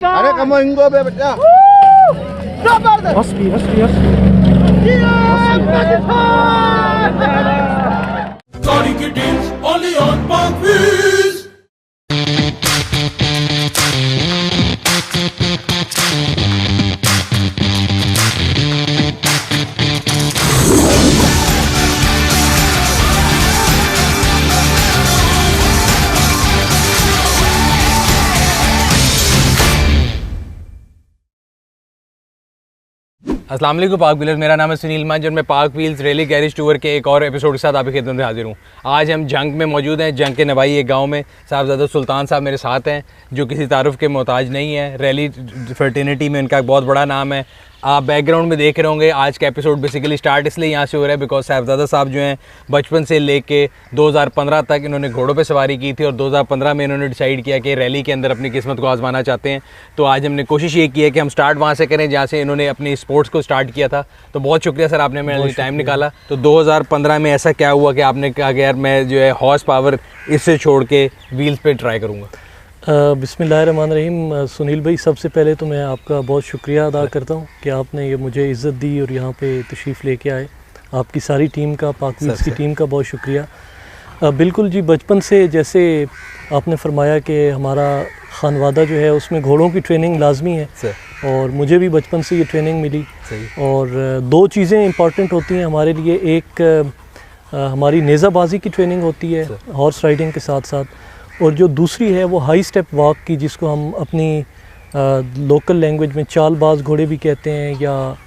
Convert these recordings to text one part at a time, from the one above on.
अरे कमोइंगो बे बच्चा husky Starting kittens only on Parkwiz. अस्सलाम वालेकुम पार्क व्हीलर्स, मेरा नाम है सुनील मंज और मैं park wheels rally garage tour के एक और एपिसोड के साथ आपकी खिदमत में हाजिर हूँ। आज हम जंग में मौजूद हैं। जंग के नवाई एक गांव में साहबजादा सुल्तान साहब मेरे साथ हैं, जो किसी तारुफ के मोहताज नहीं है। रैली फर्टिनिटी में इनका एक बहुत बड़ा नाम है। आप बैकग्राउंड में देख रहे होंगे। आज का एपिसोड बेसिकली स्टार्ट इसलिए यहाँ से हो रहा है बिकॉज साहबजादा साहब जो हैं बचपन से लेके 2015 तक इन्होंने घोड़ों पे सवारी की थी और 2015 में इन्होंने डिसाइड किया कि रैली के अंदर अपनी किस्मत को आजमाना चाहते हैं। तो आज हमने कोशिश ये की है कि हम स्टार्ट वहाँ से करें जहाँ से इन्होंने अपनी स्पोर्ट्स को स्टार्ट किया था। तो बहुत शुक्रिया सर, आपने मेरे लिए टाइम निकाला। तो 2015 में ऐसा क्या हुआ कि आपने कहा कि यार मैं जो है हॉर्स पावर इससे छोड़ के व्हील्स पे ट्राई करूँगा? बिस्मिल्लाहिर्रहमानिर्रहीम। सुनील भाई, सबसे पहले तो मैं आपका बहुत शुक्रिया अदा करता हूँ कि आपने ये मुझे इज़्ज़त दी और यहाँ पे तशरीफ़ लेके आए। आपकी सारी टीम का, पार्क व्हील्स की टीम का बहुत शुक्रिया। बिल्कुल जी, बचपन से जैसे आपने फरमाया कि हमारा खानवादा जो है उसमें घोड़ों की ट्रेनिंग लाजमी है और मुझे भी बचपन से ये ट्रेनिंग मिली। और दो चीज़ें इंपॉर्टेंट होती हैं हमारे लिए। एक हमारी नेज़ाबाजी की ट्रेनिंग होती है हॉर्स राइडिंग के साथ साथ, और जो दूसरी है वो हाई स्टेप वॉक की, जिसको हम अपनी लोकल लैंग्वेज में चालबाज घोड़े भी कहते हैं या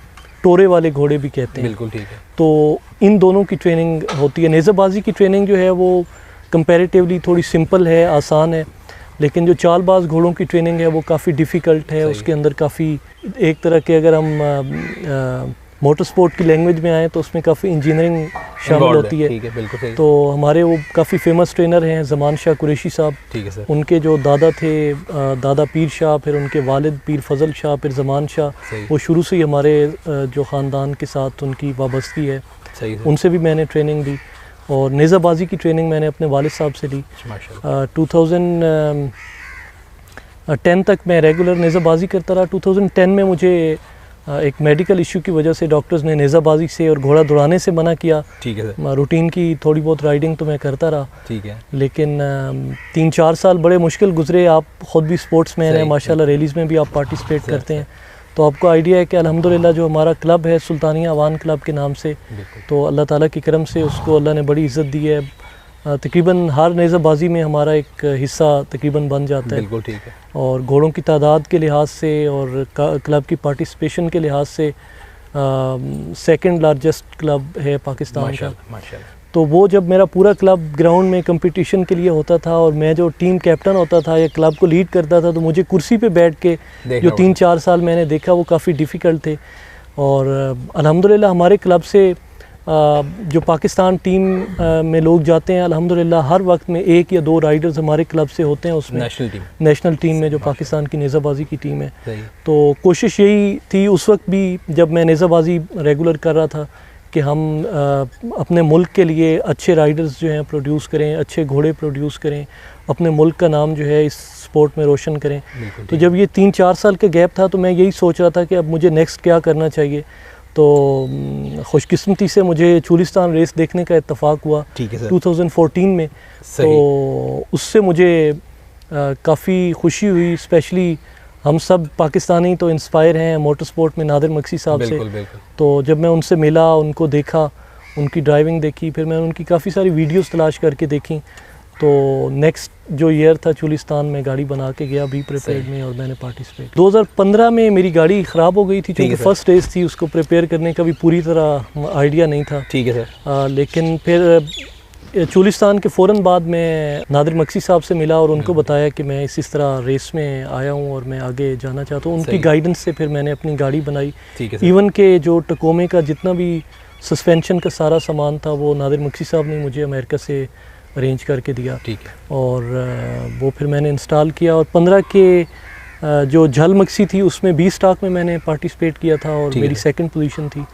टोरे वाले घोड़े भी कहते हैं। बिल्कुल ठीक है। तो इन दोनों की ट्रेनिंग होती है। नेज़ाबाजी की ट्रेनिंग जो है वो कंपैरेटिवली थोड़ी सिंपल है, आसान है, लेकिन जो चालबाज घोड़ों की ट्रेनिंग है वो काफ़ी डिफ़िकल्ट है। उसके अंदर काफ़ी एक तरह के, अगर हम मोटर स्पोर्ट की लैंग्वेज में आए तो उसमें काफ़ी इंजीनियरिंग शामिल होती है। ठीक है, बिल्कुल सही। तो हमारे वो काफ़ी फेमस ट्रेनर हैं ज़मान शाह कुरैशी साहब। ठीक है सर। उनके जो दादा थे दादा पीर शाह, फिर उनके वालिद पीर फजल शाह, फिर ज़मान शाह, वो शुरू से ही हमारे जो ख़ानदान के साथ उनकी वाबस्तगी है। सही है। उनसे भी मैंने ट्रेनिंग ली और नेज़ाबाजी की ट्रेनिंग मैंने अपने वालिद साहब से ली। 2010 तक मैं रेगुलर नेज़ाबाजी करता रहा। 2010 में मुझे एक मेडिकल इशू की वजह से डॉक्टर्स ने नेज़ाबाजी से और घोड़ा दौड़ाने से मना किया। ठीक है सर। रूटीन की थोड़ी बहुत राइडिंग तो मैं करता रहा। ठीक है। लेकिन 3-4 साल बड़े मुश्किल गुजरे। आप ख़ुद भी स्पोर्ट्स मैन हैं माशाल्लाह, रैलीज़ में भी आप पार्टिसिपेट करते हैं, तो आपको आइडिया है कि अल्हम्दुलिल्लाह जो हमारा क्लब है सुल्तानिया अवान क्लब के नाम से, तो अल्लाह ताला की करम से उसको अल्लाह ने बड़ी इज़्ज़त दी है। तकरीबन हर नेज़ाबाजी में हमारा एक हिस्सा तकरीबन बन जाता है। बिल्कुल ठीक है। और घोड़ों की तादाद के लिहाज से और क्लब की पार्टिसिपेशन के लिहाज से सेकंड लार्जेस्ट क्लब है पाकिस्तान का। माशाल्लाह। तो वो जब मेरा पूरा क्लब ग्राउंड में कंपटीशन के लिए होता था और मैं जो टीम कैप्टन होता था या क्लब को लीड करता था, तो मुझे कुर्सी पे बैठ के जो 3-4 साल मैंने देखा वो काफ़ी डिफ़िकल्ट थे। और अल्हम्दुलिल्लाह हमारे क्लब से जो पाकिस्तान टीम में लोग जाते हैं, अल्हम्दुलिल्लाह हर वक्त में 1 या 2 राइडर्स हमारे क्लब से होते हैं उसमें, नेशनल टीम में जो पाकिस्तान की नेज़ाबाजी की टीम है। तो कोशिश यही थी उस वक्त भी जब मैं नेज़ाबाजी रेगुलर कर रहा था कि हम अपने मुल्क के लिए अच्छे राइडर्स जो हैं प्रोड्यूस करें, अच्छे घोड़े प्रोड्यूस करें, अपने मुल्क का नाम जो है इस स्पोर्ट में रोशन करें। तो जब ये 3-4 साल का गैप था तो मैं यही सोच रहा था कि अब मुझे नेक्स्ट क्या करना चाहिए। तो खुशकिस्मती से मुझे चूलिस्तान रेस देखने का इत्तफाक हुआ 2014 में। तो उससे मुझे काफ़ी खुशी हुई। स्पेशली हम सब पाकिस्तानी तो इंस्पायर हैं मोटर स्पोर्ट में नादिर मक्सी साहब से। तो जब मैं उनसे मिला, उनको देखा, उनकी ड्राइविंग देखी, फिर मैंने उनकी काफ़ी सारी वीडियोस तलाश करके देखी। तो नेक्स्ट जो ईयर था चूलिस्तान में गाड़ी बना के गया बी प्रिपेयर्ड में और मैंने पार्टिसिपेट। 2015 में मेरी गाड़ी ख़राब हो गई थी, क्योंकि फर्स्ट रेस थी, उसको प्रिपेयर करने का भी पूरी तरह आइडिया नहीं था। ठीक है सर। लेकिन फिर चूलिस्तान के फ़ौरन बाद मैं नादिर मक्सी साहब से मिला और उनको बताया कि मैं इस तरह रेस में आया हूँ और मैं आगे जाना चाहता हूँ। उनकी गाइडेंस से फिर मैंने अपनी गाड़ी बनाई। इवन के जो टकोमे का जितना भी सस्पेंशन का सारा सामान था वो नादिर मक्सी साहब ने मुझे अमेरिका से अरेंज करके दिया। ठीक है। और वो फिर मैंने इंस्टॉल किया और 15 के जो झल मक्सी थी उसमें 20 स्टॉक में मैंने पार्टिसिपेट किया था और मेरी सेकंड पोजीशन थी।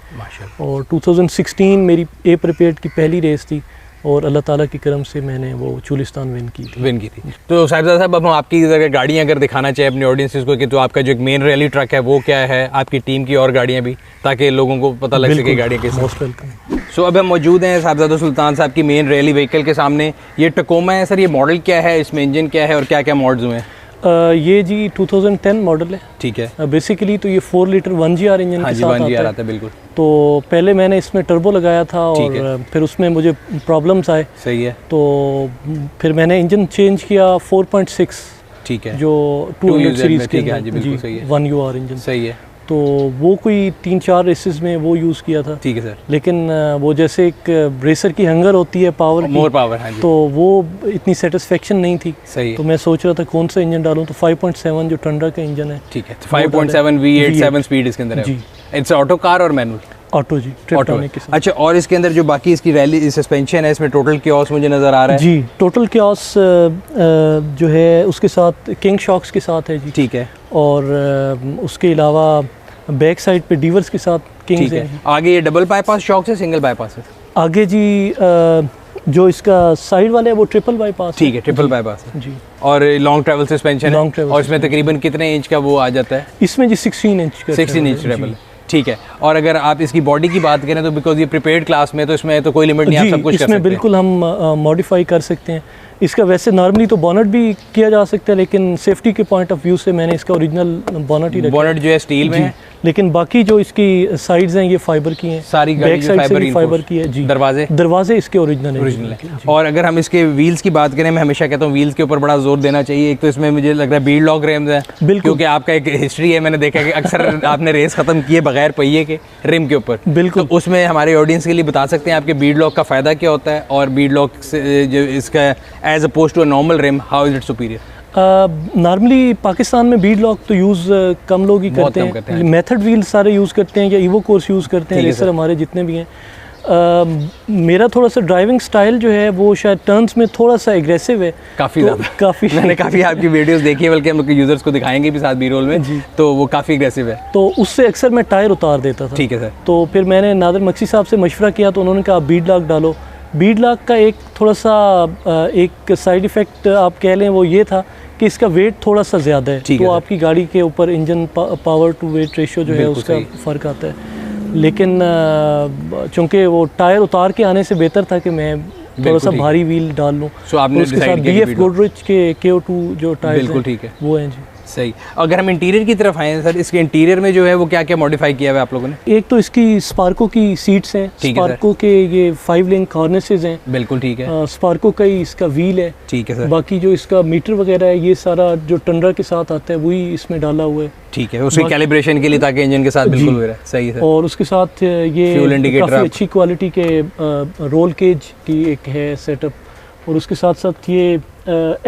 और 2016 मेरी ए प्रिपेयर्ड की पहली रेस थी और अल्लाह ताला की करम से मैंने वो चुलिस्तान विन की थी। तो साहिबजादा साहब, अब हम आपकी गाड़ियाँ अगर दिखाना चाहें अपने ऑडियंसेस को कि तो आपका जो एक मेन रैली ट्रक है वो क्या है, आपकी टीम की और गाड़ियाँ भी, ताकि लोगों को पता लग सके गाड़ियाँ किस। Most welcome. सो अब हम मौजूद हैं साहिबजादा सुल्तान साहब की मेन रैली व्हीकल के सामने। ये टकोमा है सर, ये मॉडल क्या है, इसमें इंजन क्या है और क्या क्या मॉड्स हुए हैं? ये जी 2010 मॉडल है। ठीक है। बेसिकली तो ये 4 लीटर 1GR इंजन के साथ आता है। बिल्कुल। तो पहले मैंने इसमें टर्बो लगाया था और फिर उसमें मुझे प्रॉब्लम्स आए। सही है। तो फिर मैंने इंजन चेंज किया 4.6। ठीक है। जो 200 सीरीज के, बिल्कुल सही है, 1UR इंजन। सही है। तो वो कोई 3-4 रेसेस में वो यूज़ किया था। ठीक है सर। लेकिन वो जैसे एक रेसर की हंगर होती है पावर, मोर पावर, हाँ जी, तो वो इतनी सेटिस्फेक्शन नहीं थी। सही है। तो मैं सोच रहा था कौन सा इंजन डालूं, तो 5.7 जो टंडा का इंजन है। ठीक है। 5.7 V8 7 स्पीड इसके अंदर है जी। इट्स ऑटो कार और मैनुअल? ऑटो जी, ट्रिप्टॉनिक के साथ। अच्छा, और इसके अंदर जो बाकी इसकी रैली सस्पेंशन है, इसमें टोटल कियोस मुझे नज़र आ रहा है जी। टोटल कियोस जो है उसके साथ किंग शॉक्स के साथ है जी। ठीक है। और उसके अलावा बैक साइड पे डीवर्स के साथ किंग्स हैं। आगे ये डबल बाईपास शॉक्स है, सिंगल बाईपास है? आगे जी जो इसका साइड वाला है वो ट्रिपल बाईपास। ठीक है, ट्रिपल बाईपास है जी। और लॉन्ग ट्रैवल सस्पेंशन है। और इसमें तकरीबन कितने इंच का वो आ जाता है? इसमें जी 16 इंच का। 16 इंच ट्रैवल है। ठीक है। और अगर आप इसकी बॉडी की बात करें तो बिकॉज ये प्रीपेड क्लास में, तो इसमें तो कोई लिमिट नहीं, आप सब कुछ कर सकते हैं। इसमें बिल्कुल हम मॉडिफाई कर सकते हैं। इसका वैसे नॉर्मली तो बोनट भी किया जा सकता है, लेकिन सेफ्टी के पॉइंट ऑफ व्यू से मैंने इसका ओरिजिनल बोनट ही रखा। बोनट जो है स्टील में है, लेकिन बाकी जो इसकी साइड्स हैं ये फाइबर की हैं। सारी बैक साइड से फाइबर की है जी। दरवाजे इसके ओरिजिनल है। और अगर हम इसके व्हील्स की बात करें, मैं हमेशा कहता हूँ व्हील्स के ऊपर बड़ा जोर देना चाहिए। एक तो इसमें मुझे लग रहा है बीड लॉक रिम्स है, क्योंकि आपका एक हिस्ट्री है, मैंने देखा कि अक्सर आपने रेस खत्म किए बगैर पहिए के रिम के ऊपर। बिल्कुल। तो उसमें हमारे ऑडियंस के लिए बता सकते हैं आपके बीड लॉक का फ़ायदा क्या होता है, और बीड लॉक से जो इसका as opposed to a normal rim, how is it superior? Normally Pakistan में बीड लॉक तो यूज़ कम लोग ही करते हैं। मेथड व्हील सारे यूज़ करते हैं या ईवो कोर्स यूज़ करते हैं रेसर हमारे जितने भी हैं। मेरा थोड़ा सा ड्राइविंग स्टाइल जो है वो शायद टर्न्स में थोड़ा सा एग्रेसिव है, काफ़ी तो ज़्यादा। मैंने काफ़ी आपकी वीडियोस देखी है, बल्कि हम यूज़र्स को दिखाएंगे भी साथ बी रोल में जी। तो वो काफ़ी एग्रेसिव है, तो उससे अक्सर मैं टायर उतार देता था। ठीक है सर। तो फिर मैंने नादिर मक्सी साहब से मशवरा किया, तो उन्होंने कहा बीड लॉक डालो। बीड लॉक का एक थोड़ा सा एक साइड इफ़ेक्ट आप कह लें वो ये था कि इसका वेट थोड़ा सा ज़्यादा है, तो आपकी गाड़ी के ऊपर engine power to weight ratio जो है उसका फ़र्क आता है। लेकिन चूँकि वो टायर उतार के आने से बेहतर था कि मैं थोड़ा सा भारी व्हील डाल लूँ। उसके साथ BF गोडरेज के KO2 जो टायर हैं वो हैं जी। सही। अगर हम इंटीरियर की तरफ आए सर, इसके इंटीरियर में जो है वो क्या क्या मॉडिफाई किया हुआ है आप लोगों ने? एक तो इसकी स्पार्को की सीट्स हैं, स्पार्को के ये 5 लिंक हार्नेसेस हैं। बिल्कुल ठीक है। स्पार्को का ही इसका व्हील है। ठीक है सर। बाकी जो इसका मीटर वगैरह है ये सारा जो टंडरा के साथ आता है वही इसमें डाला हुआ है। ठीक है, उसकी कैलिब्रेशन के लिए ताकि इंजन के साथ बिल्कुल हो रहा है। सही है। और उसके साथ ये काफ़ी अच्छी क्वालिटी के रोल केज की एक है सेटअप, और उसके साथ साथ ये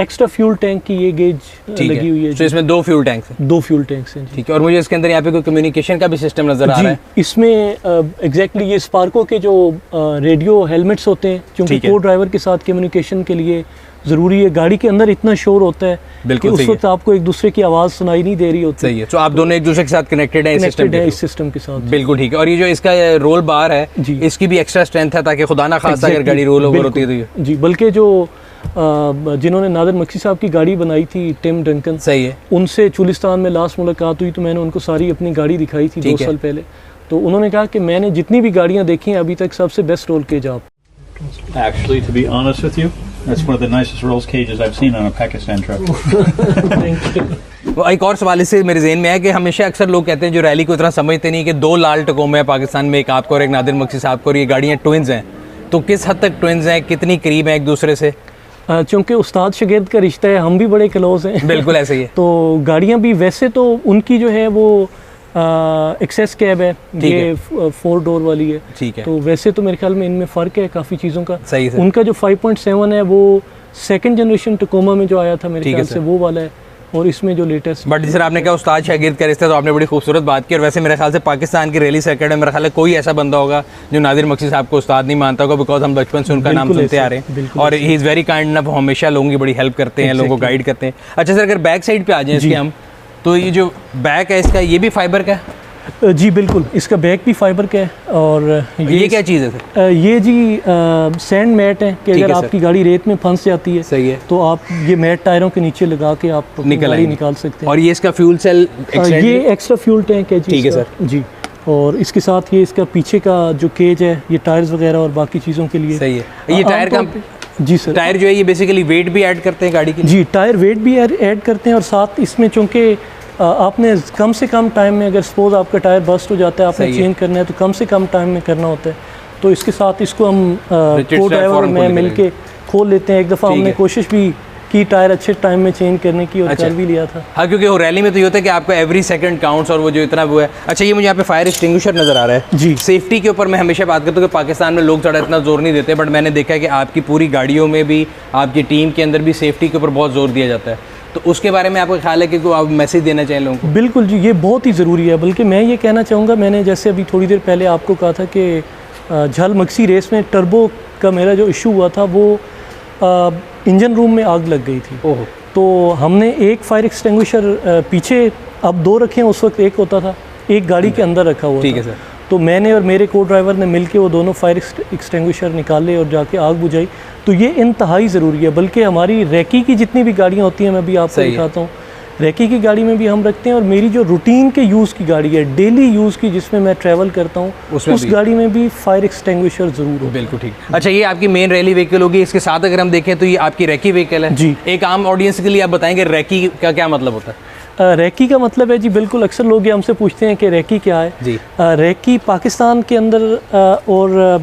एक्स्ट्रा फ्यूल टैंक की ये गेज लगी हुई है। तो इसमें 2 फ्यूल टैंक्स हैं? 2 फ्यूल टैंक्स हैं। ठीक है। और मुझे इसके अंदर यहाँ पे कोई कम्युनिकेशन का भी सिस्टम नजर आ रहा है? इसमें एग्जैक्टली ये स्पार्को के जो रेडियो हेलमेट्स होते हैं, क्योंकि को ड्राइवर के साथ कम्युनिकेशन के लिए ज़रूरी है। गाड़ी के अंदर इतना शोर होता है कि उस वक्त आपको एक दूसरे की आवाज़ सुनाई नहीं दे रही होती। सही है। तो आप दोनों एक दूसरे के साथ कनेक्टेड हैं इस सिस्टम के साथ। बिल्कुल ठीक है। और ये जो इसका रोल बार है, इसकी भी एक्स्ट्रा स्ट्रेंथ है ताकि खुदा ना खास्ता अगर गाड़ी रोल ओवर होती है तो जी। बल्कि जो जिन्होंने नादिर मक्सी साहब की गाड़ी बनाई थी, टिम डंकन, सही है, उनसे चुलिस्तान में लास्ट मुलाकात हुई, तो मैंने उनको सारी अपनी गाड़ी दिखाई थी 2 साल पहले। तो उन्होंने कहा कि मैंने जितनी भी गाड़ियां देखी हैं अभी तक सबसे बेस्ट रोल केज आप। Actually, to be honest with you, that's one of the nicest roll cages I've seen on a Pakistan truck. Thank you. एक और सवाल इससे मेरे ज़हन में है कि हमेशा अक्सर लोग कहते हैं जो रैली को इतना समझते नहीं कि 2 लाल टकोमे हैं पाकिस्तान में, एक आपको और एक नादिर मक्सी साहब को, और ये गाड़ियाँ ट्विंस हैं। तो किस हद तक ट्विंस हैं, कितनी करीब हैं एक दूसरे से? चूँकि उस्ताद शागिर्द का रिश्ता है, हम भी बड़े क्लोज हैं। बिल्कुल ऐसे ही है। तो गाड़ियाँ भी वैसे तो उनकी जो है वो एक्सेस कैब है, ये 4 डोर वाली है। ठीक है। तो वैसे तो मेरे ख्याल में इनमें फ़र्क है काफ़ी चीज़ों का। सही है। उनका जो 5.7 है वो 2nd जनरेशन टकोमा में जो आया था मेरे ख्याल से वो वाला है, और इसमें जो लेटेस्ट। बट जिस आपने कहा उस्ताद शागिर्द का रिश्ता, तो आपने बड़ी खूबसूरत बात की। और वैसे मेरे ख्याल से पाकिस्तान की रैली सर्किट में मेरा ख्याल है कोई ऐसा बंदा होगा जो नादिर मक्सी साहब को उस्ताद नहीं मानता होगा, बिकॉज हम बचपन से उनका नाम सुनते आ रहे हैं, और he is very kind enough, हमेशा लोगों की बड़ी हेल्प करते हैं, लोगों को गाइड करते हैं। अच्छा सर, अगर बैक साइड पे आ जाएं इसके हम, तो ये जो बैक है इसका ये भी फाइबर का है? जी बिल्कुल, इसका बैक भी फाइबर का है। और ये क्या चीज़ है सर? ये जी सैंड मैट है कि ठीक अगर है सर। आपकी गाड़ी रेत में फंस जाती है सही है। तो आप ये मैट टायरों के नीचे लगा के आप अपनी गाड़ी आएंगे। निकाल सकते हैं। और ये इसका फ्यूल सेल ये एक्स्ट्रा फ्यूल टैंक है जी। ठीक है इसका। जी, और इसके साथ ये इसका पीछे का जो केज है ये टायर्स वगैरह और बाकी चीज़ों के लिए। सही है। ये टायर का जी सर, टायर जो है ये बेसिकली वेट भी ऐड करते हैं गाड़ी के लिए? जी टायर वेट भी ऐड करते हैं और साथ इसमें चूँकि आपने कम से कम टाइम में, अगर सपोज आपका टायर बस्ट हो जाता है, आपने चेंज करना है तो कम से कम टाइम में करना होता है। तो इसके साथ इसको हम को ड्राइवर और मैं मिल के खोल लेते हैं। एक दफ़ा हमने कोशिश भी की टायर अच्छे टाइम में चेंज करने की और कर भी लिया था। हाँ, क्योंकि वो रैली में तो ये होता है कि आपका एवरी सेकंड काउंट्स और वो जो इतना वो है। अच्छा, ये मुझे यहाँ पे फायर एक्सटिंग्विशर नज़र आ रहा है जी। सेफ्टी के ऊपर मैं हमेशा बात करता हूँ कि पाकिस्तान में लोग ज़्यादा इतना जोर नहीं देते, बट मैंने देखा है कि आपकी पूरी गाड़ियों में भी, आपकी टीम के अंदर भी सेफ्टी के ऊपर बहुत जोर दिया जाता है। तो उसके बारे में आपका ख्याल है कि आप मैसेज देना चाहें लोगों को? बिल्कुल जी, ये बहुत ही ज़रूरी है। बल्कि मैं ये कहना चाहूँगा, मैंने जैसे अभी थोड़ी देर पहले आपको कहा था कि झल मक्सी रेस में टर्बो का मेरा जो इशू हुआ था वो इंजन रूम में आग लग गई थी। ओह। तो हमने एक फायर एक्सटिंग्विशर पीछे, अब 2 रखे हैं, उस वक्त एक होता था, एक गाड़ी के अंदर रखा हुआ था। ठीक है सर। तो मैंने और मेरे को ड्राइवर ने मिलके वो दोनों फायर एक्सटिंग्विशर निकाले और जाके आग बुझाई। तो ये इंतहाई ज़रूरी है। बल्कि हमारी रैकी की जितनी भी गाड़ियाँ होती हैं, मैं भी आपको दिखाता हूँ, रैकी की गाड़ी में भी हम रखते हैं। और मेरी जो रूटीन के यूज़ की गाड़ी है, डेली यूज़ की, जिसमें मैं ट्रैवल करता हूँ, उस गाड़ी में भी फायर एक्सटिंग्विशर ज़रूर हो। बिल्कुल ठीक। अच्छा, ये आपकी मेन रैली व्हीकल होगी। इसके साथ अगर हम देखें तो ये आपकी रैकी व्हीकल है जी। एक आम ऑडियंस के लिए आप बताएंगे रैकी का क्या मतलब होता है? रैकी का मतलब है जी, बिल्कुल अक्सर लोग ये हमसे पूछते हैं कि रैकी क्या है जी। रैकी पाकिस्तान के अंदर और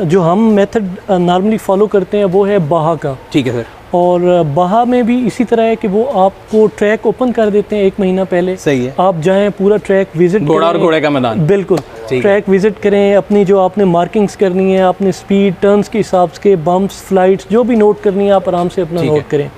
जो हम मेथड नॉर्मली फॉलो करते हैं वो है बाहा का। ठीक है सर। और बाहा में भी इसी तरह है कि वो आपको ट्रैक ओपन कर देते हैं 1 महीना पहले। सही है। आप जाएं, पूरा ट्रैक विजिट करें, घोड़ा और घोड़े का मैदान। बिल्कुल, ट्रैक विजिट करें, अपनी जो आपने मार्किंग्स करनी है, अपने स्पीड टर्न्स के हिसाब से, बम्प्स, फ्लाइट्स जो भी नोट करनी है, आप आराम से अपना नोट करें।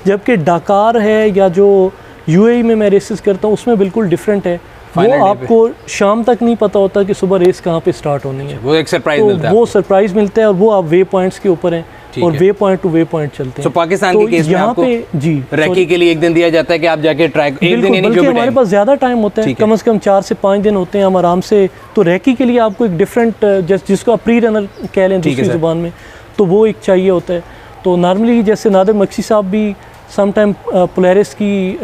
जबकि डकार है या जो यूएई में मैं रेसेस करता हूँ उसमें बिल्कुल डिफरेंट है। वो आपको शाम तक नहीं पता होता कि सुबह रेस कहाँ पे स्टार्ट होनी है। वो एक सरप्राइज तो मिलता है। वो सरप्राइज मिलता है और वो आप वे पॉइंट्स के ऊपर हैं और way point two way point चलते हैं। तो पाकिस्तान के केस में यहाँ आपको पे जी रैकी के लिए 1 दिन दिया जाता है कि आप जाके ट्रैक 1 दिन, यानी जो भी हमारे पास ज़्यादा टाइम होता है, कम से कम 4 से 5 दिन होते हैं हम आराम से। तो रैकी के लिए आपको एक डिफरेंट, जिसको आप प्री रनर कह लें दूसरी ज़ुबान में, तो वो एक चाहिए होता है। तो नॉर्मली जैसे नादिर मक्सी साहब भी सम टाइम पोलैरिस की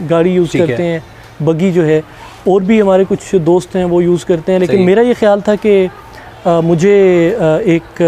गाड़ी यूज़ करते हैं, बगी जो है, और भी हमारे कुछ दोस्त हैं वो यूज़ करते हैं। लेकिन मेरा ये ख्याल था कि मुझे एक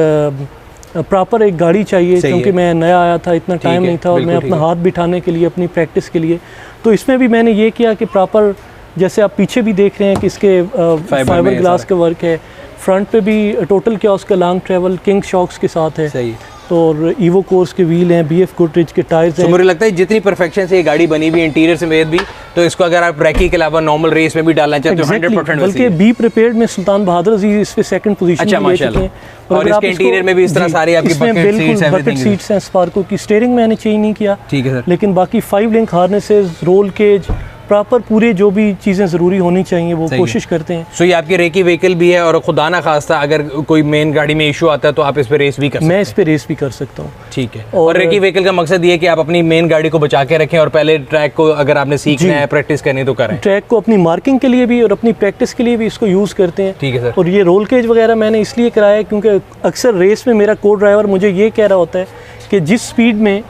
प्रॉपर एक गाड़ी चाहिए, क्योंकि मैं नया आया था, इतना टाइम नहीं था, और मैं अपना हाथ बिठाने के लिए, अपनी प्रैक्टिस के लिए, तो इसमें भी मैंने ये किया कि प्रॉपर, जैसे आप पीछे भी देख रहे हैं कि इसके फाइबर ग्लास का वर्क है, फ्रंट पे भी टोटल क्योस का लॉन्ग ट्रैवल किंग शॉक्स के साथ है। सही। तो और ईवो कोर्स के व्हील हैं, बीएफ गोदरेज के टायर्स हैं। मुझे लगता है जितनी परफेक्शन से ये गाड़ी बनी हुई इंटीरियर समेत भी, तो इसको अगर आप रैकी के अलावा नॉर्मल रेस में भी डालना चाहते हो 100% बल्कि बी प्रिपेयर्ड में सुल्तान बहादुर अजीज इस पे सेकंड पोजीशन अच्छा, माशाल्लाह। और इसके इंटीरियर में भी इस तरह सारी आपकी बकेट सीट्स हैं, स्पार्को की। स्टीयरिंग मैंने चेंज नहीं किया, ठीक है सर, लेकिन बाकी 5 link harnesses, roll cage, proper पूरे जो भी चीज़ें ज़रूरी होनी चाहिए वो कोशिश करते हैं। सो ये आपकी रैकी व्हीकल भी है, और खुदा ना खास्ता अगर कोई मेन गाड़ी में इशू आता है तो आप इस पे रेस भी कर सकते हैं। मैं इस पे रेस भी कर सकता हूँ। ठीक है। और रैकी व्हीकल का मकसद ये है कि आप अपनी मेन गाड़ी को बचा के रखें, और पहले ट्रैक को अगर आपने सीखना है, प्रैक्टिस करनी तो करें। ट्रैक को अपनी मार्किंग के लिए भी और अपनी प्रैक्टिस के लिए भी इसको यूज़ करते हैं। ठीक है सर। और ये रोल केज वगैरह मैंने इसलिए कराया है क्योंकि अक्सर रेस में मेरा को ड्राइवर मुझे ये कह रहा होता है कि जिस स्पीड में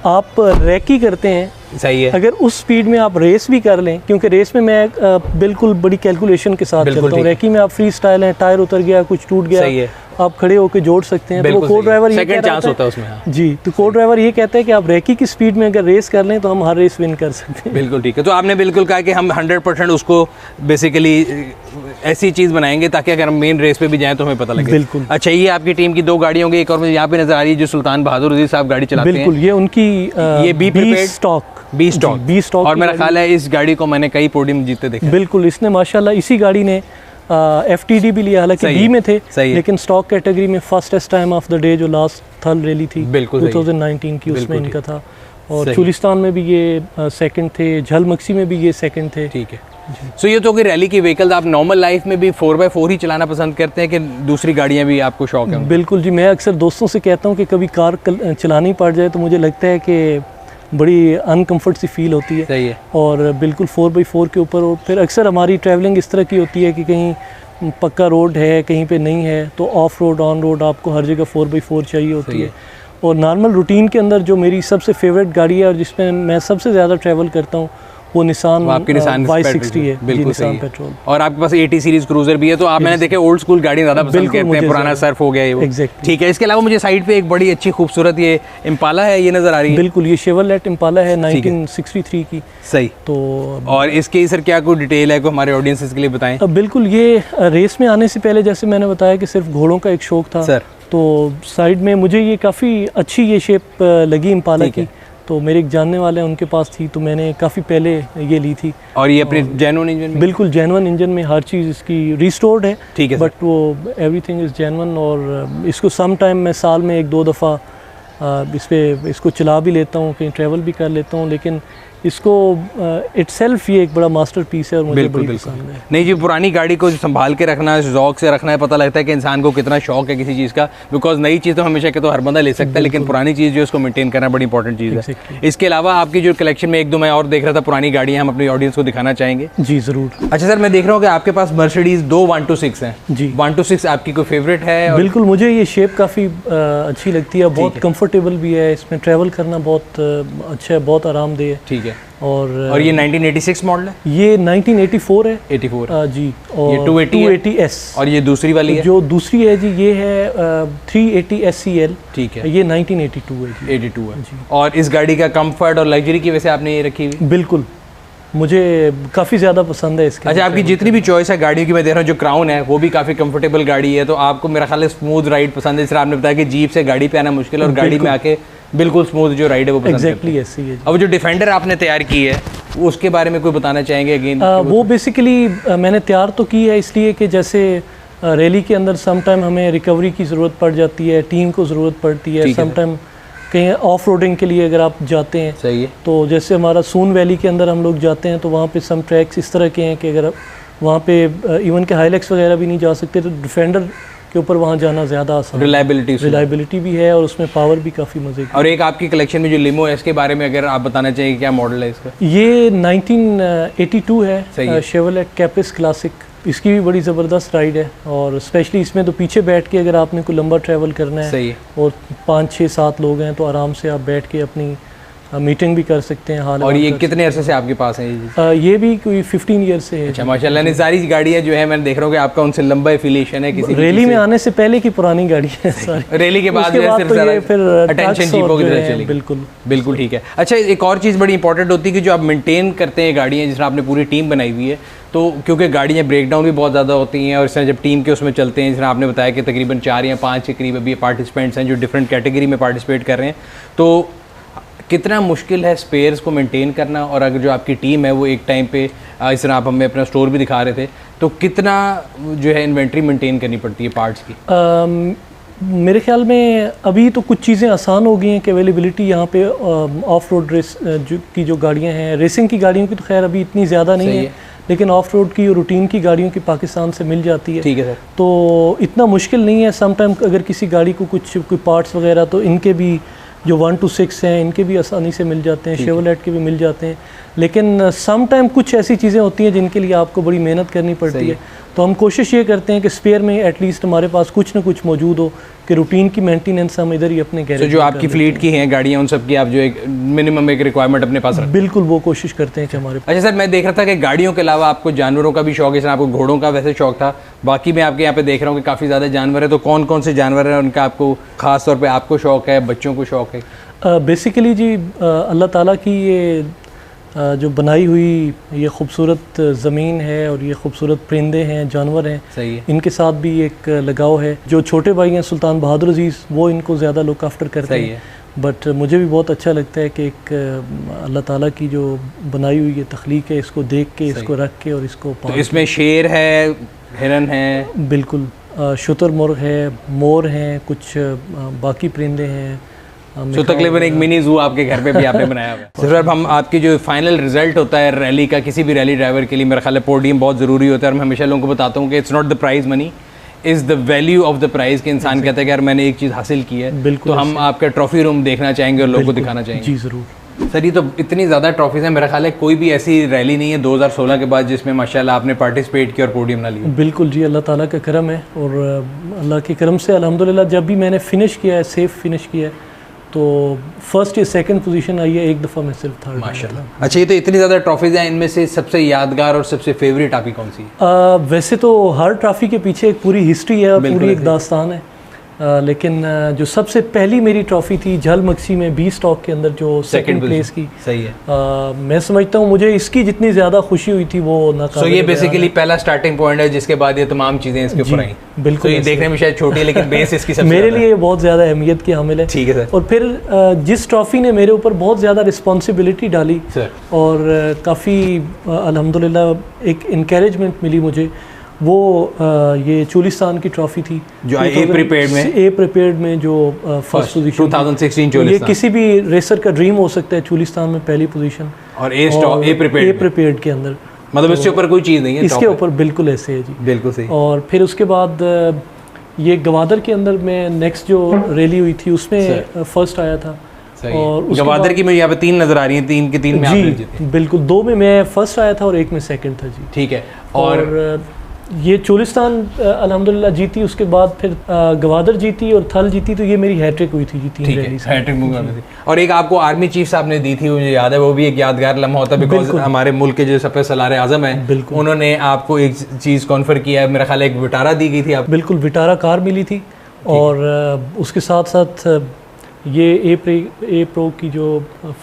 आप रैकी करते हैं, सही है, अगर उस स्पीड में आप रेस भी कर लें, क्योंकि रेस में मैं बिल्कुल बड़ी कैलकुलेशन के साथ चलता हूँ। रैकी में आप फ्री स्टाइल हैं, टायर उतर गया, कुछ टूट गया, सही है, आप खड़े होकर जोड़ सकते हैं। तो को ड्राइवर ये सेकंड चांस होता है उसमें। जी, तो को ड्राइवर ये कहता है कि आप रैकी की स्पीड में अगर रेस कर लें तो हम हर रेस विन कर सकते हैं। बिल्कुल ठीक है। तो आपने बिल्कुल कहा कि हम 100% उसको बेसिकली ऐसी चीज़ बनाएंगे ताकि अगर हम मेन रेस पे भी जाएं तो हमें पता लगे। बिल्कुल। अच्छा, ये आपकी टीम की 2 गाड़ियाँ होंगी, एक और मुझे यहाँ पे नजर आ रही है जो सुल्तान बहादुर अजीज साहब गाड़ी चलाते हैं। बिल्कुल, ये उनकी ये बी स्टॉक, और मेरा ख्याल है इस गाड़ी को मैंने कई पोडियम जीते देखे। बिल्कुल, इसने माशाल्लाह इसी गाड़ी ने FTD भी लिया, हालांकि बी में थे, लेकिन स्टॉक कैटेगरी में first time of the day जो लास्ट थल रैली थी 2019 की, उसमें इनका था। और चुलिस्तान में भी ये सेकंड थे, झल मक्सी में भी ये सेकंड थे। ठीक है। सो ये तो कि रैली की व्हीकल्स आप नॉर्मल लाइफ में भी 4x4 ही चलाना पसंद करते हैं कि दूसरी गाड़ियाँ भी आपको शौक है? बिल्कुल जी, मैं अक्सर दोस्तों से कहता हूँ कि कभी कार चलानी पड़ जाए तो मुझे लगता है कि बड़ी अनकम्फर्ट सी फील होती है। सही है। और बिल्कुल 4x4 के ऊपर, और फिर अक्सर हमारी ट्रैवलिंग इस तरह की होती है कि कहीं पक्का रोड है, कहीं पे नहीं है, तो ऑफ रोड ऑन रोड आपको हर जगह 4x4 चाहिए होती है। और नॉर्मल रूटीन के अंदर जो मेरी सबसे फेवरेट गाड़ी है और जिसमें मैं सबसे ज़्यादा ट्रैवल करता हूँ वो निसान Y60 है। बिल्कुल सही है। पेट्रोल। और आपके पास 80 सीरीज क्रूजर भी है, तो आप मैंने देखे ओल्ड स्कूल गाड़ी ज़्यादा पसंद करते हैं, पुराना सर्फ हो गया ये वो। Exactly। ठीक है। इसके अलावा मुझे साइड पे एक बड़ी अच्छी खूबसूरत ये इम्पाला है, ये नज़र आ रही है। बिल्कुल, ये शेवरलेट इम्पाला है 1963 की। सही। तो और इसके सर क्या कोई डिटेल है, को हमारे ऑडियंसेस के लिए बताएं। बिल्कुल, ये रेस में आने से पहले जैसे मैंने बताया कि सिर्फ घोड़ों का एक शौक था सर, तो साइड में मुझे ये काफ़ी अच्छी ये शेप लगी इम्पाला की, तो मेरे एक जानने वाले हैं उनके पास थी, तो मैंने काफ़ी पहले ये ली थी। और ये अपने जेन्युइन इंजन में? बिल्कुल जेन्युइन इंजन में, हर चीज़ इसकी रिस्टोर्ड है। ठीक है। बट वो एवरीथिंग इज़ जेन्युइन। और इसको सम टाइम मैं साल में 1-2 दफ़ा इसको चला भी लेता हूँ, कहीं ट्रैवल भी कर लेता हूँ, लेकिन इसको इटसेल्फ ये एक बड़ा मास्टरपीस है और मुझे बड़ी पसंद है। नहीं जी, पुरानी गाड़ी को संभाल के रखना है, शौक से रखना है, पता लगता है कि इंसान को कितना शौक है किसी चीज़ का। बिकॉज नई चीज़ तो हमेशा के तो हर बंदा ले सकता है, लेकिन पुरानी चीज़ जो है उसको मेंटेन करना बड़ी इंपॉर्टेंट चीज़ है। इसके अलावा आपकी जो कलेक्शन में 1-2 मैं और देख रहा था पुरानी गाड़ियाँ, हम अपनी ऑडियंस को दिखाना चाहेंगे। जी ज़रूर। अच्छा सर, मैं देख रहा हूँ कि आपके पास मर्सिडीज 2 126 हैं जी। 126 आपकी कोई फेवरेट है? बिल्कुल, मुझे ये शेप काफ़ी अच्छी लगती है, बहुत कंफर्टेबल भी है, इसमें ट्रैवल करना बहुत अच्छा है, बहुत आरामदेह है। ठीक है। और ये 1986 मॉडल है? ये 1984 है। 84 जी। और ये 280S। और ये दूसरी वाली है? जो दूसरी है जी, ये है 380 SCL। ठीक है। ये 1982 है जी। 82 है जी। और इस गाड़ी का कंफर्ट और लग्जरी की वजह से आपने ये रखी हुई? बिल्कुल, मुझे काफ़ी ज़्यादा पसंद है इसके। अच्छा, आपकी जितनी भी चॉइस है गाड़ियों की, मैं देख रहा हूँ जो क्राउन है वो भी काफ़ी कंफर्टेबल गाड़ी है, तो आपको मेरा ख्याल है स्मूथ राइड पसंद है। जिस तरह आपने बताया कि जीप से गाड़ी पे आना मुश्किल है और गाड़ी में आके बिल्कुल स्मूथ जो राइड है वो पसंद है। एग्जैक्टली ऐसी है। अब जो डिफेंडर आपने तैयार की है उसके बारे में कोई बताना चाहेंगे अगेन? वो बेसिकली मैंने तैयार तो की है इसलिए कि जैसे रैली के अंदर सम टाइम हमें रिकवरी की ज़रूरत पड़ जाती है, टीम को ज़रूरत पड़ती है, सम टाइम कहीं ऑफ रोडिंग के लिए अगर आप जाते हैं। सही है। तो जैसे हमारा सून वैली के अंदर हम लोग जाते हैं तो वहाँ पे सम ट्रैक्स इस तरह के हैं कि अगर वहाँ पे इवन के हाईलैक्स वगैरह भी नहीं जा सकते, तो डिफेंडर के ऊपर वहाँ जाना ज़्यादा आसान। रिलायबिलिटी भी है और उसमें पावर भी काफ़ी मज़े की। और एक आपकी कलेक्शन में जो लिमो है इसके बारे में अगर आप बताना चाहिए, क्या मॉडल है इसका? ये 1982 है, शेवरलेट कैप्रिस क्लासिक। इसकी भी बड़ी ज़बरदस्त राइड है और स्पेशली इसमें तो पीछे बैठ के अगर आपने कोई लंबा ट्रैवल करना है, सही है, और 5-6-7 लोग हैं तो आराम से आप बैठ के अपनी मीटिंग भी कर सकते हैं। हाल और ये कितने अरसे से आपके पास है? ये भी कोई 15 ईयर से है। अच्छा, माशाल्लाह। ने सारी गाड़ियाँ जो है मैं देख रहा हूँ कि आपका उनसे लंबा एफिलिएशन है। किसी रैली में आने से पहले की पुरानी गाड़ी है सारी। रैली के बाद फिर अटेंशन जीपों की तरह चलेगी। बिल्कुल बिल्कुल ठीक है। अच्छा, एक और चीज़ बड़ी इंपॉर्टेंट होती है कि जो आप मेंटेन करते हैं गाड़ियाँ, जिसमें आपने पूरी टीम बनाई हुई है, तो क्योंकि गाड़ियाँ ब्रेक डाउन भी बहुत ज़्यादा होती हैं और इस तरह जब टीम के उसमें चलते हैं, जिसमें आपने बताया कि तकरीबन 4 या 5 के करीब अभी पार्टिसिपेंट्स हैं जो डिफरेंट कैटेगरी में पार्टिसिपेट कर रहे हैं, तो कितना मुश्किल है स्पेयर्स को मेंटेन करना? और अगर जो आपकी टीम है वो एक टाइम पे इस तरह आप हमें अपना स्टोर भी दिखा रहे थे, तो कितना जो है इन्वेंट्री मेंटेन करनी पड़ती है पार्ट्स की? मेरे ख्याल में अभी तो कुछ चीज़ें आसान हो गई हैं कि अवेलेबिलिटी यहाँ पे ऑफ रोड रेस की जो गाड़ियाँ हैं, रेसिंग की गाड़ियों की तो खैर अभी इतनी ज़्यादा नहीं है, लेकिन ऑफ रोड की रूटीन की गाड़ियों की पाकिस्तान से मिल जाती है। ठीक है सर। तो इतना मुश्किल नहीं है। सम टाइम अगर किसी गाड़ी को कोई पार्ट्स वगैरह, तो इनके भी जो 1 to 6 हैं इनके भी आसानी से मिल जाते हैं, शेवरलेट के भी मिल जाते हैं, लेकिन सम टाइम कुछ ऐसी चीज़ें होती हैं जिनके लिए आपको बड़ी मेहनत करनी पड़ती है। तो हम कोशिश ये करते हैं कि स्पेयर में एटलीस्ट हमारे पास कुछ ना कुछ मौजूद हो कि रूटीन की मेंटेनेंस हम इधर ही अपने गैरेज में। जो आपकी फ्लीट की हैं गाड़ियाँ, उन सब की आप जो एक मिनिमम एक रिक्वायरमेंट अपने पास रखें? बिल्कुल, वो कोशिश करते हैं कि हमारे पास। अच्छा सर, मैं देख रहा था कि गाड़ियों के अलावा आपको जानवरों का भी शौक है। आपको घोड़ों का वैसे शौक था, बाकी मैं आपके यहाँ पे देख रहा हूँ कि काफ़ी ज़्यादा जानवर है, तो कौन कौन से जानवर हैं उनका आपको ख़ास तौर पर आपको शौक है, बच्चों को शौक है? बेसिकली जी अल्लाह ताला की ये जो बनाई हुई ये खूबसूरत ज़मीन है और ये खूबसूरत परिंदे हैं, जानवर हैं, सही है, इनके साथ भी एक लगाव है। जो छोटे भाई हैं सुल्तान बहादुर अजीज़, वो इनको ज़्यादा लुक आफ्टर करते हैं, बट मुझे भी बहुत अच्छा लगता है कि एक अल्लाह ताला की जो बनाई हुई ये तख्लीक है, इसको देख के, इसको रख के और इसको तो इसमें शेर है, हिरन है, बिल्कुल शुतुरमुर्ग है, मोर हैं, कुछ बाकी परिंदे हैं। तो तकरीबन एक मिनी जू आपके घर पे भी आपने बनाया हुआ है। सर, हम आपकी जो फाइनल रिजल्ट होता है रैली का, किसी भी रैली ड्राइवर के लिए मेरा ख्याल है पोडियम बहुत ज़रूरी होता है, और मैं हमेशा लोगों को बताता हूँ कि it's not the prize money, is the value of the prize. के इंसान कहता है कि यार मैंने एक चीज़ हासिल की है, तो हम आपका ट्रॉफी रूम देखना चाहेंगे और लोगों को दिखाना चाहेंगे। जी ज़रूर। सर ये तो इतनी ज़्यादा ट्रॉफीज़ हैं, मेरा ख्याल है कोई भी ऐसी रैली नहीं है 2016 के बाद जिसमें माशाल्लाह आपने पार्टिसिपेट किया और पोडियम ना लिया। बिल्कुल जी, अल्लाह ताला का करम है और अल्लाह के करम से अल्हम्दुलिल्लाह जब भी मैंने फ़िनिश किया है, सेफ फिनिश किया है, तो फर्स्ट या सेकंड पोजीशन आई है, एक दफ़ा मैं सिर्फ थर्ड। माशाल्लाह। अच्छा, ये तो इतनी ज़्यादा ट्रॉफीज़ हैं, इनमें से सबसे यादगार और सबसे फेवरेट आपकी कौन सी है? वैसे तो हर ट्रॉफ़ी के पीछे एक पूरी हिस्ट्री है, पूरी एक दास्तान है, लेकिन जो सबसे पहली मेरी ट्रॉफ़ी थी झल मक्सी में 20 स्टॉक के अंदर जो सेकंड प्लेस की। सही है। मैं समझता हूँ मुझे इसकी जितनी ज़्यादा खुशी हुई थी वो नाकाबिल। ये बेसिकली पहला स्टार्टिंग पॉइंट है जिसके बाद ये तमाम चीज़ें इसके ऊपर आई। बिल्कुल। ये देखने में शायद छोटी है लेकिन बेस इसकी सबसे मेरे लिए बहुत ज़्यादा अहमियत की हामिल है। ठीक है सर। और फिर जिस ट्रॉफ़ी ने मेरे ऊपर बहुत ज़्यादा रिस्पॉन्सिबिलिटी डाली सर, और काफ़ी अल्हम्दुलिल्लाह एक इनकरेजमेंट मिली मुझे, वो ये चोलिस्तान की ट्रॉफ़ी थी जो ए प्रिपेयर्ड में जो फर्स्ट पोजीशन 2016 चोलिस्तान। ये किसी भी रेसर का ड्रीम हो सकता है, चोलिस्तान में पहली पोजीशन और ए प्रिपेयर्ड के अंदर, मतलब इसके ऊपर कोई चीज़ नहीं है, इसके ऊपर बिल्कुल ऐसे है जी। बिल्कुल सही। और फिर उसके बाद ये गवादर के अंदर में नेक्स्ट जो रैली हुई थी उसमें फर्स्ट आया था। और गवादर की मुझे यहाँ पे 3 नजर आ रही हैं, 3 के 3 में आपने जीती। बिल्कुल, 2 में मैं फर्स्ट आया था और 1 में सेकंड था जी। ठीक है। और ये चोलिस्तान अल्हम्दुलिल्लाह जीती, उसके बाद फिर गवादर जीती और थल जीती, तो ये मेरी हैट्रिक हुई थी जी 3 रैली से। हैट्रिक मूव करनी थी। और एक आपको आर्मी चीफ साहब ने दी थी, मुझे याद है, वो भी एक यादगार लम्हा होता है बिकॉज हमारे मुल्क के जो सबसे सलार आजम है उन्होंने आपको एक चीज़ कॉन्फर किया है, मेरा ख्याल है एक विटारा दी गई थी आप। बिल्कुल, विटारा कार मिली थी और उसके साथ साथ ये ए प्रो की जो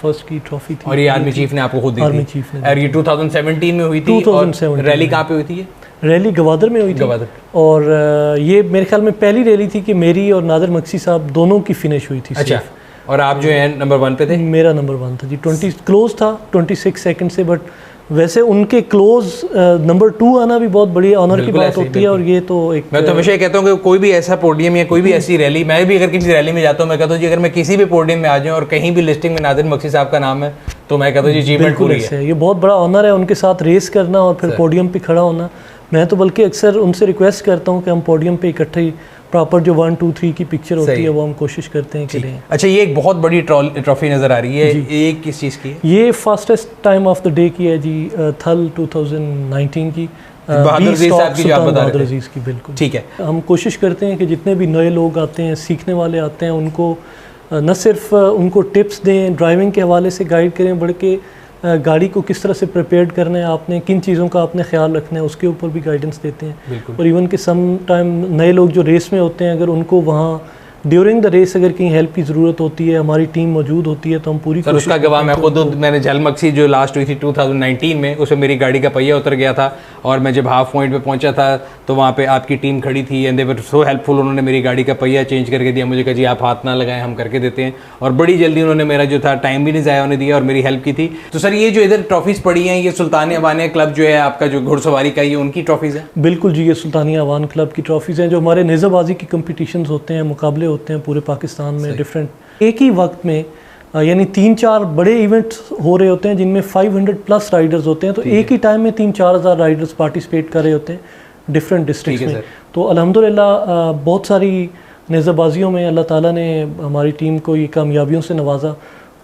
फर्स्ट की ट्रॉफी थी और ये आर्मी चीफ ने आपको खुद दी थी। आर्मी चीफ ने। और ये 2017 में हुई थी। 2017 रैली कहाँ पे हुई थी? रैली गवादर में हुई थी। गवादर। और ये मेरे ख्याल में पहली रैली थी कि मेरी और नादिर मक्सी साहब दोनों की फिनिश हुई थी। अच्छा। और आप जो है नंबर 1 पे थे? मेरा नंबर 1 था जी। 20 क्लोज था 26 सेकंड से, बट वैसे उनके क्लोज नंबर 2 आना भी बहुत बड़ी ऑनर की बात होती है। और ये तो एक, मैं तो हमेशा कहता हूँ कि कोई भी ऐसा पोडियम या कोई भी ऐसी रैली, मैं भी अगर किसी रैली में जाता हूँ मैं कहता हूँ जी अगर मैं किसी भी पोडियम में आ जाऊँ और कहीं भी लिस्टिंग में नादिर मक्सी साहब का नाम है तो मैं कहता हूँ जी अचीवमेंट पूरी है। ये बहुत बड़ा ऑनर है उनके साथ रेस करना और फिर पोडियम पे खड़ा होना। मैं तो बल्कि अक्सर उनसे रिक्वेस्ट करता हूँ कि हम पोडियम पे इकट्ठे ही प्रॉपर जो 1 2 3 की पिक्चर होती है वो हम कोशिश करते हैं कि लें। अच्छा, ये एक बहुत बड़ी ट्रॉफी नज़र आ रही है, ये किस चीज़ की है? ये fastest time of the day की है जी, थल 2019 की, बहादुर अजीज साहब की जो आप बता रहे थे। की। बिल्कुल ठीक है। हम कोशिश करते हैं कि जितने भी नए लोग आते हैं, सीखने वाले आते हैं, उनको न सिर्फ उनको टिप्स दें, ड्राइविंग के हवाले से गाइड करें, बल्कि गाड़ी को किस तरह से प्रिपेयर करना है, आपने किन चीज़ों का आपने ख्याल रखना है, उसके ऊपर भी गाइडेंस देते हैं। और इवन कि सम टाइम नए लोग जो रेस में होते हैं, अगर उनको वहाँ ड्यूरिंग द रेस अगर कहीं हेल्प की ज़रूरत होती है, हमारी टीम मौजूद होती है, तो हम पूरी सर उसका गवाह मैं खुद, मैंने झल मक्सी जो लास्ट हुई थी 2019 में, उसमें मेरी गाड़ी का पहिया उतर गया था और मैं जब हाफ पॉइंट पे पहुंचा था तो वहाँ पे आपकी टीम खड़ी थी and they were so helpful. उन्होंने मेरी गाड़ी का पहिया चेंज करके दिया, मुझे कहा जी आप हाथ ना लगाएं, हम करके देते हैं। और बड़ी जल्दी उन्होंने मेरा जो था टाइम भी नहीं ज़ाया होने दिया और मेरी हेल्प की थी। तो सर ये जो इधर ट्रॉफीज़ पड़ी हैं, ये सुल्तानिया अवानिया क्लब जो है आपका जो घुड़सवारी का, ये उनकी ट्रॉफीज़ है? बिल्कुल जी, ये सुल्तानिया अवान क्लब की ट्रॉफीज़ हैं। जो हमारे नेज़ाबाजी की कंपटीशंस होते हैं, मुकाबले होते हैं पूरे पाकिस्तान में डिफरेंट, एक ही वक्त में यानी 3-4 बड़े इवेंट्स हो रहे होते हैं जिनमें 500 प्लस राइडर्स होते हैं। तो एक ही टाइम में 3-4 हज़ार राइडर्स पार्टिसिपेट कर रहे होते हैं डिफरेंट डिस्ट्रिक्ट्स में। तो अल्हम्दुलिल्लाह बहुत सारी नेज़ाबाजियों में अल्लाह ताला ने हमारी टीम को ये कामयाबियों से नवाजा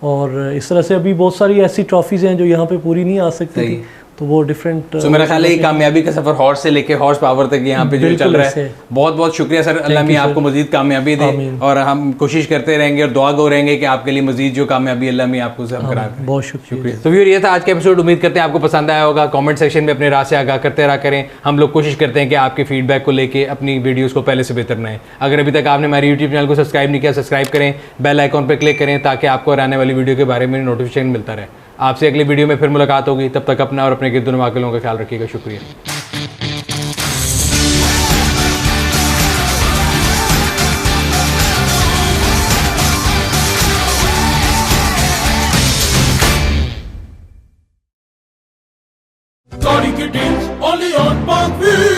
और इस तरह से अभी बहुत सारी ऐसी ट्रॉफीज़ हैं जो यहाँ पे पूरी नहीं आ सकती थी, तो वो डिफरेंट। तो मेरा ख्याल है कामयाबी का सफर हॉर्स से लेके हॉर्स पावर तक यहाँ पे जो चल रहा है। बहुत बहुत शुक्रिया सर, अल्लाह मियां आपको मजीद कामयाबी दे और हम कोशिश करते रहेंगे और दुआ गो रहेंगे कि आपके लिए मजीद जो कामयाबी अल्लाह मियां आपको सब करा। बहुत शुक्रिया। तो व्यूअर, ये था आज का एपिसोड। उम्मीद करते हैं आपको पसंद आया होगा। कमेंट सेक्शन में अपने राय से आगाह करते रहा करें। हम लोग कोशिश करते हैं कि आपके फीडबैक को लेके अपनी वीडियोस को पहले से बेहतर बनाएं। अगर अभी तक आपने हमारे यूट्यूब चैनल को सब्सक्राइब नहीं किया, सब्सक्राइब करें, बेल आइकॉन पर क्लिक करें ताकि आपको आने वाली वीडियो के बारे में नोटिफिकेशन मिलता रहे। आपसे अगली वीडियो में फिर मुलाकात होगी, तब तक अपना और अपने गिरदुनवा के लोगों का ख्याल रखिएगा। शुक्रिया। Sorry kittens, only on Park Wheels.